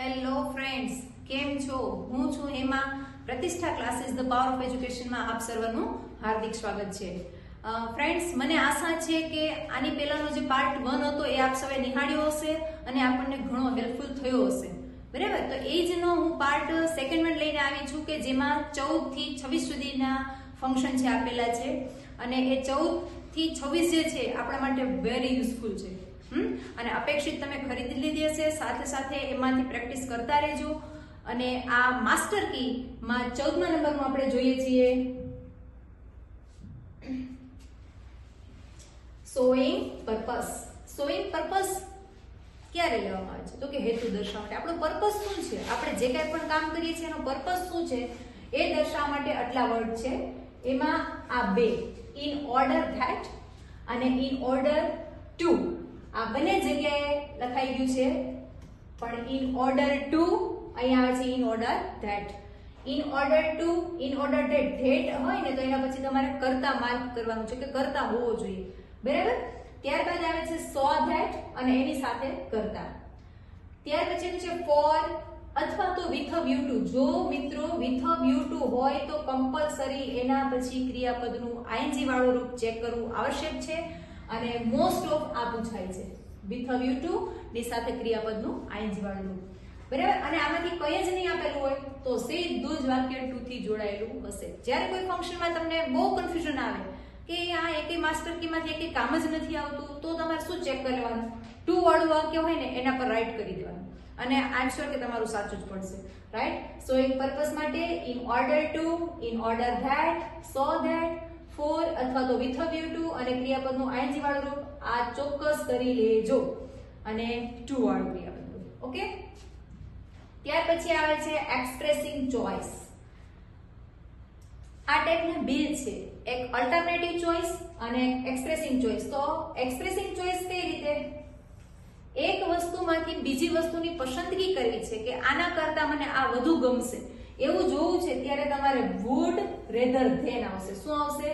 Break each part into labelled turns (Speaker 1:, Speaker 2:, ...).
Speaker 1: Hello friends, કેમ છો? હું છું હેમા. પ્રતિષ્ઠા ક્લાસીસ ધ પાવર ઓફ એજ્યુકેશનમાં આપ સર્વનું હાર્દિક સ્વાગત છે. ફ્રેન્ડ્સ, મને આશા છે કે આની પહેલાનો જે પાર્ટ 1 હતો એ આપ સૌએ નિહાળ્યો હશે અને આપણને ઘણો હેલ્પફુલ થયો હશે. બરાબર, તો એ જનો હું પાર્ટ સેકન્ડ વન લઈને આવી છું કે જેમાં 14 થી 26 સુધીના ફંક્શન છે આપેલા છે અને એ 14 થી 26 જે છે આપણા માટે વેરી યુઝફુલ છે. અને અપેક્ષિત તમે ખરીદી લીધી હશે, સાથે સાથે એમાંથી પ્રેક્ટિસ કરતા રહેજો. અને આ માસ્ટર કી માં 14મા નંબરમાં આપણે જોઈએ છીએ શોઈંગ પર્પસ. શોઈંગ પર્પસ ક્યારે લેવામાં આવે છે? તો કે હેતુ દર્શાવવા માટે. આપણો પર્પસ શું છે? આપણે જે કાંઈ પણ કામ કરીએ છીએ એનો પર્પસ શું છે એ દર્શાવવા માટે આટલા વર્ડ છે. એમાં આ બે, ઇન ઓર્ડર ધેટ અને ઇન ઓર્ડર ટુ, આ બંને જગ્યાએ લખાઈ ગયું છે, પણ ઇન ઓર્ડર ટુ અહીંયા આવે છે in order that. In order to, in order that, that હોય ને તો એના પછી તમારે કરતા માર્ક કરવાનું છે કે કરતા હોવો જોઈએ. બરાબર, ત્યારબાદ આવે છે સો ધેટ અને એની સાથે કરતા. ત્યાર પછીનું છે ફોર અથવા તો વિથ અ વ્યૂ ટુ. જો મિત્રો વિથ અ વ્યૂ ટુ હોય તો કમ્પલસરી એના પછી ક્રિયાપદનું આઈએનજી વાળું રૂપ ચેક કરવું આવશ્યક છે અને મોસ્ટ ઓફ આ પૂછાય છે વિથ અ વ્યૂ ટુ ની સાથે ક્રિયાપદનું આઈએનજી વાળું રૂપ. બરાબર, અને આમાંથી કંઈ જ નહીં આપેલું હોય તો સીધું જ વાક્ય ટુ થી જોડાયેલું હશે. જ્યારે કોઈ ફંક્શનમાં તમને બહુ કન્ફ્યુઝન આવે કે આ એકે માસ્ટર કીમાંથી એકે કામ જ નથી આવતું, તો તમારે શું ચેક કરી લેવાનું? ટુ વાળું વાક્ય હોય ને એના પર રાઈટ કરી દેવાનું અને આન્સર કે તમારું સાચું જ પડશે. રાઈટ, સો એક પર્પસ માટે in order to, in order that, so that, for અથવા તો વિથ અ વ્યૂ ટુ અને ક્રિયાપદનું આઈએનજી વાળું રૂપ આ ચોક્કસ કરી લેજો અને ટુ વાળું ક્રિયાપદ. ઓકે, ત્યાર પછી આવે છે એક્સપ્રેસિંગ ચોઇસ. આ ટાઈપના બે છે, એક અલ્ટરનેટિવ ચોઇસ અને એક્સપ્રેસિંગ ચોઇસ. તો એક્સપ્રેસિંગ ચોઇસ કઈ રીતે? એક વસ્તુમાંથી બીજી વસ્તુની પસંદગી કરવી છે કે આના કરતા મને આ વધુ ગમશે એવું જોવું છે, ત્યારે તમારે વુડ રેધર ધેન આવશે. શું આવશે?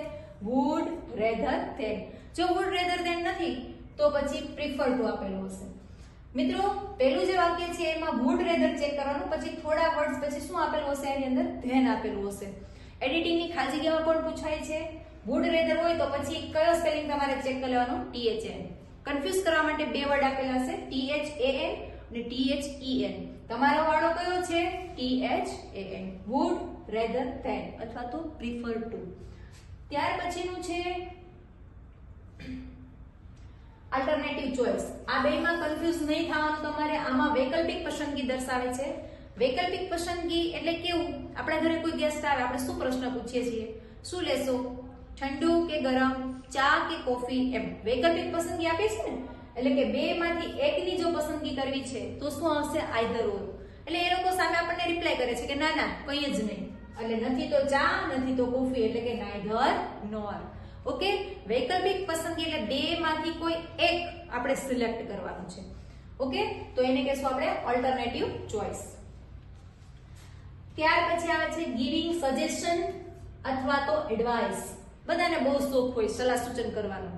Speaker 1: Would rather than. જો વુડ રેધર ધેન નથી તો પછી પ્રિફર ટુ આપેલું હશે. મિત્રો, પહેલું જે વાક્ય છે એમાં વુડ રેધર ચેક કરવાનું, પછી થોડા વર્ડ્સ પછી શું આપેલું હશે? એની અંદર ધેન આપેલું હશે. એડિટિંગની ખાલી જગ્યામાં પણ પૂછાય છે. વુડ રેધર હોય તો પછી કયો સ્પેલિંગ તમારે ચેક કરી લેવાનું? THN. કન્ફ્યુઝ કરવા માટે બે વર્ડ આપેલા હશે, THAN અને THEN. તમારો વાળો કયો છે? THAN. વુડ રેધર ધેન અથવા તો પ્રિફર ટુ. ત્યાર પછીનું છે અલ્ટરનેટિવ ચોઇસ. આ બેમાં કન્ફ્યુઝ નહીં થવાનું તમારે. આમાં વૈકલ્પિક પસંદગી દર્શાવે છે. વૈકલ્પિક પસંદગી એટલે કેવું? આપણા ઘરે કોઈ ગેસ્ટ આવે, આપણે શું પ્રશ્ન પૂછીએ છીએ? શું લેશો? ઠંડુ કે ગરમ, ચા કે કોફી? એમ વૈકલ્પિક પસંદગી આપી છે ને, એટલે કે બે માંથી એકની જો પસંદગી કરવી છે તો શું આવશે? આઈધર ઓર. એટલે એ લોકો સામે આપણને રિપ્લાય કરે છે કે ના ના કંઈ જ નહીં, એટલે નથી તો ચા નથી તો કોફી, એટલે કે નાઈધર નોર. ઓકે, વૈકલ્પિક પસંદગી એટલે બે માંથી કોઈ એક આપણે સિલેક્ટ કરવાનું છે. ઓકે, તો એને કહેશું આપણે ઓલ્ટરનેટિવ ચોઇસ. ત્યાર પછી આવે છે ગિવિંગ સજેશન અથવા તો એડવાઇસ. બધાને બહુ શોખ હોય સલાહ સૂચન કરવાનો.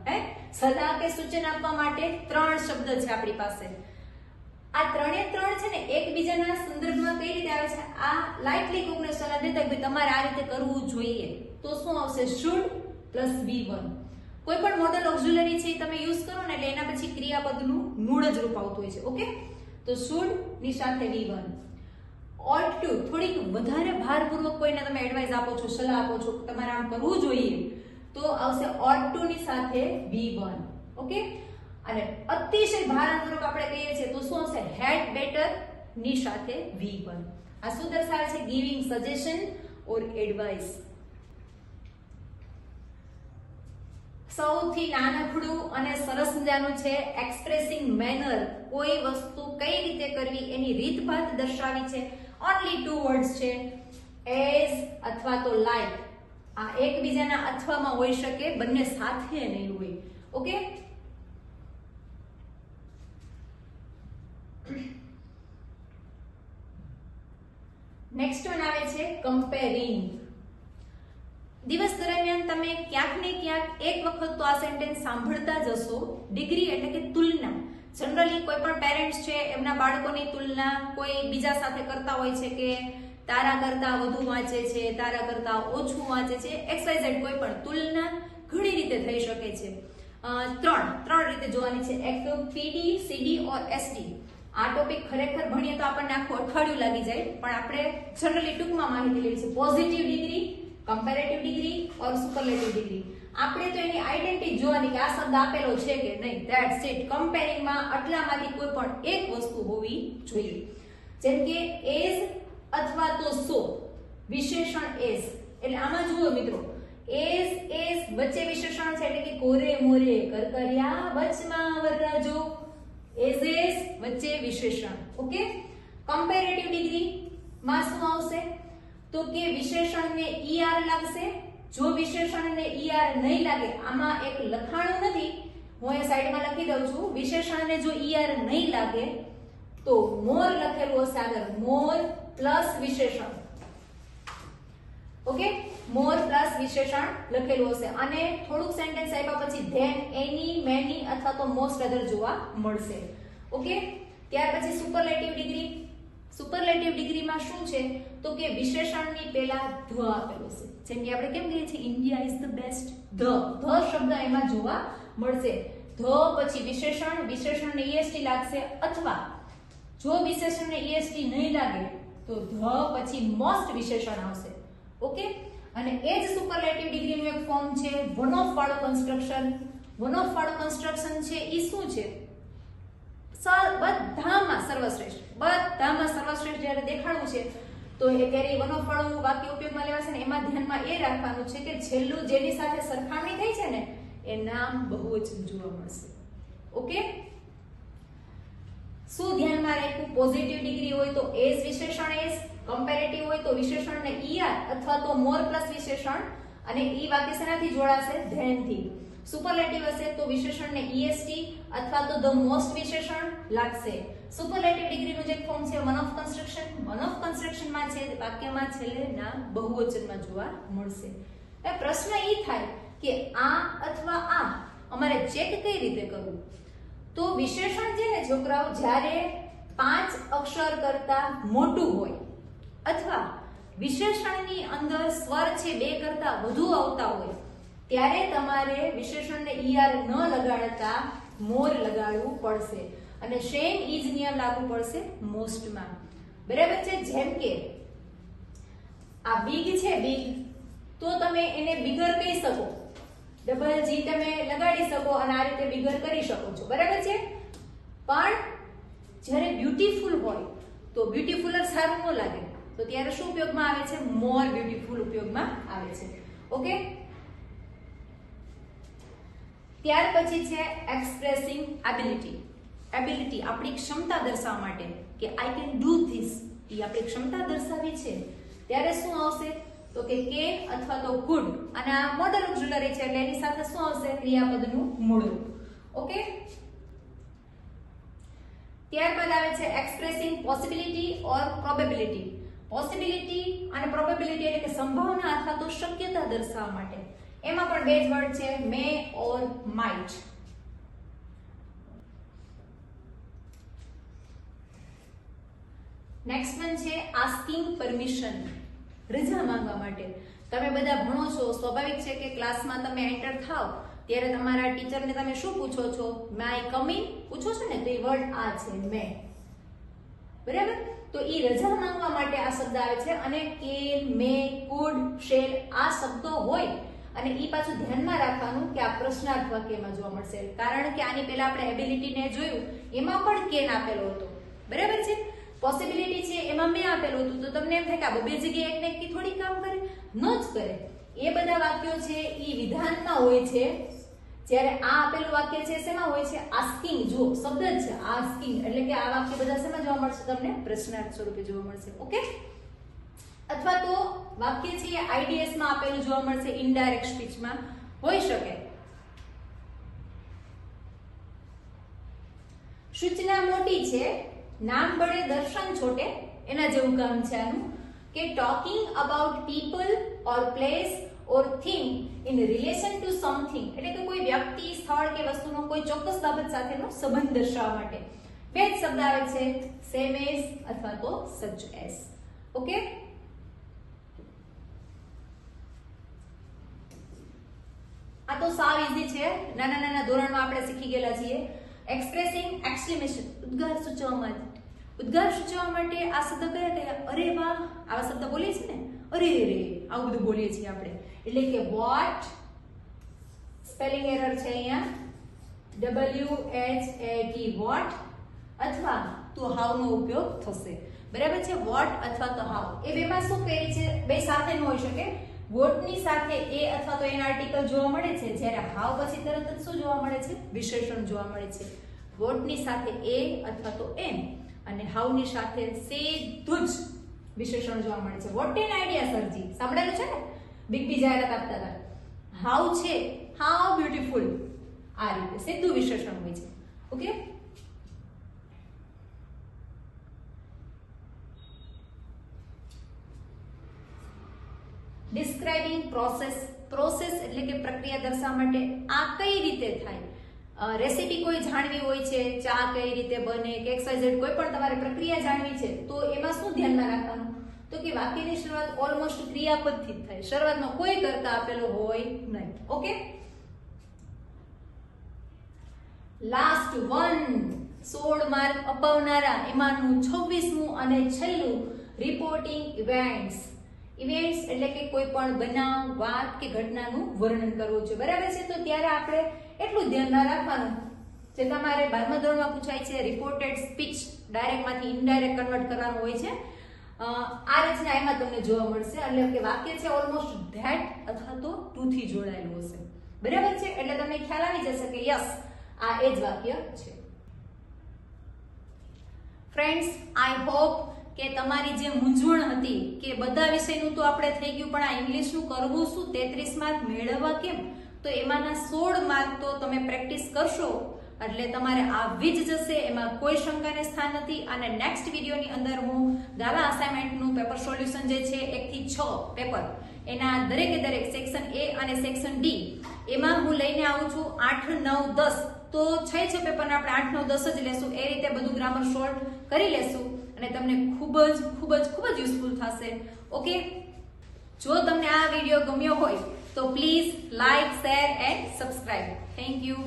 Speaker 1: સલાહ કે સૂચન આપવા માટે ત્રણ શબ્દ છે આપણી પાસે. આ ત્રણે ત્રણ છે ને એકબીજાના સંદર્ભમાં કઈ રીતે આવે છે? આ લાઇટલી કોકને સલાહ દેતા કે તમારે આ રીતે કરવું જોઈએ તો શું આવશે? Should plus V1. કોઈ પણ મોડલ ઓક્ઝિલરી છે તમે યુઝ કરો ને એટલે એના પછી ક્રિયાપદનું મૂળ જ રૂપ આવતું હોય છે. ઓકે, તો શુડ ની સાથે V1. ought to, થોડીક વધારે ભારપૂર્વક કોઈને તમે એડવાઇસ આપો છો, સલાહ આપો છો, તમારે આમ કરવું જોઈએ તો આવશે ought to ની સાથે V1. ઓકે, અને અતિશય ભારપૂર્વક આપણે કહીએ છીએ તો શું આવશે? had better ની સાથે V1. આ શું દર્શાવે છે? ગિવિંગ સજેશન ઓર એડવાઇસ. સૌથી નાનકડું અને સરસ મજાનું છે એક્સપ્રેસિંગ મેનર. કોઈ વસ્તુ કઈ રીતે કરવી એની રીતભાત દર્શાવી છે. ઓનલી ટુ વર્ડ્સ છે, એઝ અથવા તો લાઈક. આ એકબીજાના અથવામાં હોઈ શકે, બંને સાથે નહીં હોય. ઓકે, નેક્સ્ટ વન આવે છે કમ્પેરિંગ. દિવસ દરમિયાન તમે ક્યાંક ને ક્યાંક એક વખત તો આ સેન્ટેન્સ સાંભળતા જ હશો. ડિગ્રી એટલે કે તુલના. જનરલી કોઈ પણ પેરેન્ટ્સ છે એમના બાળકોની તુલના કોઈ બીજા સાથે કરતા હોય છે કે તારા કરતા વધુ વાંચે છે, તારા કરતા ઓછું વાંચે છે, XYZ કોઈ પણ તુલના ઘણી રીતે થઈ શકે છે. ત્રણ રીતે જોવાની છે, એક તો PD, CD ઓર SD. આ ટોપિક ખરેખર ભણીએ તો આપણને આખું અઠવાડિયું લાગી જાય, પણ આપણે જનરલી ટૂંકમાં માહિતી લેવી છે. પોઝિટિવ ડિગ્રી, કમ્પેરેટિવ ડિગ્રી ઓર સુપરલેટિવ ડિગ્રી. આપણે તો એની આઈડેન્ટિટી જોવાની કે આ શબ્દ આપેલો છે કે નહીં. That's it. કમ્પેરિંગમાં આટલામાંથી કોઈ પણ એક વસ્તુ હોવી જોઈએ. જેમ કે એઝ અથવા તો સો, વિશેષણ એઝ. એટલે આમાં જુઓ મિત્રો, એઝ વચ્ચે વિશેષણ છે એટલે કે કોરે મોરે કરકરિયા વચમાં વરરાજો. એઝ વચ્ચે વિશેષણ. ઓકે. કમ્પેરેટિવ ડિગ્રી માં શું આવશે તો કે વિશેષણને ER લાગશે. જો વિશેષણને ER નહીં લાગે, આમાં એક લખાણું નથી, હું એ સાઈડમાં લખી દઉં છું. વિશેષણને જો ER નહીં લાગે તો મોર લખેલું હશે આગળ, મોર પ્લસ વિશેષણ. ઓકે, મોર પ્લસ વિશેષણ લખેલું હશે અને થોડુંક સેન્ટેન્સ આપ્યા પછી ધેન, એની, મેની અથવા તો મોસ્ટ અધર જોવા મળશે. ઓકે. ત્યાર પછી સુપરલેટિવ ડિગ્રી. સુપરલેટિવ ડિગ્રીમાં શું છે તો કે વિશેષણની પહેલા ધ આપેલું છે. જેમ કે આપણે કેમ કહીએ છીએ India is the best, the શબ્દ એમાં જોવા મળશે. ધ પછી વિશેષણ, વિશેષણને EST લાગશે, અથવા જો વિશેષણને EST નહીં લાગે તો ધ પછી મોસ્ટ વિશેષણ આવશે. ઓકે. અને એ જ સુપરલેટિવ ડિગ્રીનું એક ફોર્મ છે વન ઓફ વાળું કન્સ્ટ્રક્શન. વન ઓફ વાળું કન્સ્ટ્રક્શન છે એ શું છે? બધામાં સર્વશ્રેષ્ઠ. બધામાં સર્વશ્રેષ્ઠ જ્યારે દેખાડવું છે તો એ ત્યારે વન ઓફ વાળું વાક્ય ઉપયોગમાં લેવાશે ને એમાં ધ્યાનમાં એ રાખવાનું છે કે છેલ્લું જેની સાથે સરખામણી થઈ છે ને એ નામ બહુવચન જોવા મળશે. ઓકે. શું ધ્યાનમાં રાખવું? પોઝિટિવ ડિગ્રી હોય તો એઝ વિશેષણ એઝ, કમ્પેરેટિવ હોય તો વિશેષણને ER અથવા તો મોર પ્લસ વિશેષણ, અને ઈ વાક્ય શેનાથી જોડાશે? ધેન થી. સુપરલેટિવ હશે તો વિશેષણને EST અથવા તો ધ મોસ્ટ વિશેષણ લાગશે. સુપરલેટિવ ડિગ્રીનું જે ફોર્મ છે one of construction. One of કન્સ્ટ્રક્શનમાં છે વાક્યમાં છેલ્લે નામ બહુવચનમાં જોવા મળશે. એ પ્રશ્ન ઈ થાય કે આ અથવા આ અમારે ચેક કઈ રીતે કરવું? તો વિશેષણ છે ને છોકરાઓ, જ્યારે 5 અક્ષર કરતા મોટું હોય અથવા વિશેષણની અંદર સ્વર છે 2 કરતા વધુ આવતા હોય ત્યારે તમારે વિશેષણને ER ન લગાડતા મોર લગાડવું પડશે અને સેમ ઈજ નિયમ લાગુ પડશે મોસ્ટમાં. બરાબર છે? જેમ કે આ બિગ છે, બિગ, તો તમે એને બિગર કહી શકો, ડબલ જી તમે લગાડી શકો અને આ રીતે બિગર કરી શકો છો. બરાબર છે? પણ જ્યારે બ્યુટીફુલ હોય તો બ્યુટીફુલર સારું ન લાગે, તો ત્યારે શું ઉપયોગમાં આવે છે? મોર બ્યુટીફુલ ઉપયોગમાં આવે છે. ઓકે. ત્યાર પછી છે એક્સપ્રેસિંગ એબિલિટી. એબિલિટી આપણી ક્ષમતા દર્શાવવા માટે કે આઈ કેન ડુ ધીસ, એ આપણી ક્ષમતા દર્શાવી છે ત્યારે શું આવશે તો કે કેન અથવા તો કુડ, અને આ મોડલ ઓક્ઝિલરી છે એટલે એની સાથે શું આવશે? ક્રિયાપદનું મૂળરૂપ. ઓકે. ત્યારબાદ આવે છે એક્સપ્રેસિંગ પોસિબિલિટી ઓર પ્રોબેબિલિટી. પોસિબિલિટી અને પ્રોબેબિલિટી એટલે કે સંભાવના અથવા તો શક્યતા દર્શાવવા માટે. એમાં પણ બે જ વર્ડ છે, મે ઓર માઇટ. નેક્સ્ટ વન છે આસ્કિંગ પરમિશન. રજા માંગવા માટે. તમે બધા ભણો છો, સ્વાભાવિક છે કે ક્લાસમાં તમે એન્ટર થાવ ત્યારે તમારા ટીચરને તમે શું પૂછો છો? મે આઈ કમ ઇન પૂછો છો ને, તો એ વર્ડ આ છે મે. બરાબર? તો એ રજા માંગવા માટે આ શબ્દ આવે છે. અને કેન, મે, કુડ, શેલ આ શબ્દો હોય અને ઈ પાછું ધ્યાનમાં રાખવાનું કે આ પ્રશ્નાર્થ વાક્યમાં જોવા મળશે. કારણ કે આની પહેલા આપણે એબિલિટી ને જોયું, એમાં પણ કેન આપેલો હતો. બરાબર છે? પોસિબિલિટી છે એમાં મેં આપેલું હતું, તો તમને એમ થાય કે આ બે જગ્યાએ એક ને એક થોડી કામ કરે, ન જ કરે. એ બધા વાક્યો છે ઈ વિધાનમાં હોય છે, જ્યારે આ આપેલું વાક્ય છે શેમાં હોય છે? આસ્કિંગ. જો શબ્દ જ છે આસ્કિંગ, એટલે કે આ વાક્ય બધા શેમાં જોવા મળશે? તમને પ્રશ્નાર્થ સ્વરૂપે જોવા મળશે. ઓકે. અથવા તો વાક્ય છે એ IDS માં આપેલું જોવા મળશે, ઇનડાયરેક્ટ સ્પીચમાં હોઈ શકે. સૂચના મોટી છે, નામ બળે દર્શન છોટે, એના જેવું કામ છે આનું. કે talking about people or place or thing in relation to something એટલે કે કોઈ વ્યક્તિ સ્થળ કે વસ્તુનો કોઈ ચોક્કસ બાબત સાથેનો સંબંધ દર્શાવવા માટે બે જ શબ્દ આવે છે same as અથવા તો such as. ઓકે, આ તો સાવ ઈઝી છે, નાના નાના ધોરણમાં આપણે શીખી ગયેલા છીએ. એક્સપ્રેસિંગ એક્સક્લેમેશન ઉદ્ગાર સૂચવવા માટે આ શબ્દ કયા કયા? અરે વાહ, આવા શબ્દ બોલીએ છીએ ને, અરે રે આવું બધું બોલીએ છીએ આપણે. એટલે કે વોટ, સ્પેલિંગ એરર છે અહીંયા, WHAT વોટ અથવા તો હાઉ નો ઉપયોગ થશે. બરાબર છે, વોટ અથવા તો હાઉ એ બેમાં શું કહે છે? બે સાથે ન હોઈ શકે. વોટ ની સાથે એ અથવા તો એન આર્ટિકલ જોવા મળે છે, જ્યારે હાઉ પછી તરત જ શું જોવા મળે છે? વિશેષણ જોવા મળે છે. વોટ ની સાથે એ અથવા તો એન અને હાઉ ની સાથે સીધું જ વિશેષણ જોવા મળે છે. વોટ એન આઈડિયા સરજી, સાંભળેલું છે ને, બિગ બી જાહેરાત આપતા હતા. હાઉ છે હાઉ બ્યુટીફુલ, આ રીતે સીધું વિશેષણ હોય છે. ઓકે, ડિસ્ક્રાઇબિંગ પ્રોસેસ એટલે કે પ્રક્રિયા દર્શાવવા માટે આ કઈ રીતે થાય. રેસીપી કોઈ જાણવી હોય છે, ચા કઈ રીતે બને કે XYZ કોઈ પણ તમારે પ્રક્રિયા જાણવી છે, તો એમાં શું ધ્યાનમાં રાખવાનું? તો કે વાક્યની શરૂઆત ઓલમોસ્ટ ક્રિયાપદથી જ થાય, શરૂઆતમાં કોઈ કર્તા આપેલો હોય નહીં. ઓકે, લાસ્ટ વન 16 માર્ક અપાવનારા એમાંનું 26મું અને છેલ્લું રિપોર્ટિંગ ઇવેન્ટ્સ. ઇવેન્ટ્સ એટલે કે કોઈ પણ બનાવ, વાત કે ઘટનાનું વર્ણન કરવું છે. બરાબર છે, તો ત્યારે આપણે એટલું ધ્યાનમાં રાખવાનું જે તમારે 12મા ધોરણમાં પૂછાય છે, રિપોર્ટેડ સ્પીચ ડાયરેક્ટમાંથી ઇનડાયરેક્ટ કન્વર્ટ કરવાનું હોય છે. આ રચના એમાં તમને જોવા મળશે. એટલે કે વાક્ય છે ઓલમોસ્ટ ધેટ અથવા તો ટુ થી જોડાયેલું હશે. બરાબર છે, એટલે તમને ખ્યાલ આવી જશે કે યસ આ એ જ વાક્ય છે. ફ્રેન્ડ્સ, આઈ હોપ કે તમારી જે મૂંઝવણ હતી કે બધા વિષયનું તો આપણે થઈ ગયું, પણ આ ઇંગ્લિશનું કરવું શું, 33 માર્ક મેળવવા કેમ, તો એમાંના 16 માર્ક તો તમે પ્રેક્ટિસ કરશો એટલે તમારે આવી જ જશે, એમાં કોઈ શંકાને સ્થાન નથી. અને નેક્સ્ટ વિડીયોની અંદર હું દાવા અસાઇનમેન્ટનું પેપર સોલ્યુશન જે છે 1 થી 6 પેપર, એના દરેકે દરેક સેક્શન A અને સેક્શન D એમાં હું લઈને આવું છું 8, 9, 10. તો 6 પેપરના આપણે 8, 9, 10 જ લેશું. એ રીતે બધું ગ્રામર સોલ્વ કરી લેશું અને તમને ખૂબ જ યુઝફુલ થશે. ઓકે, જો તમને આ વિડીયો ગમ્યો હોય તો please like, share and subscribe. Thank you.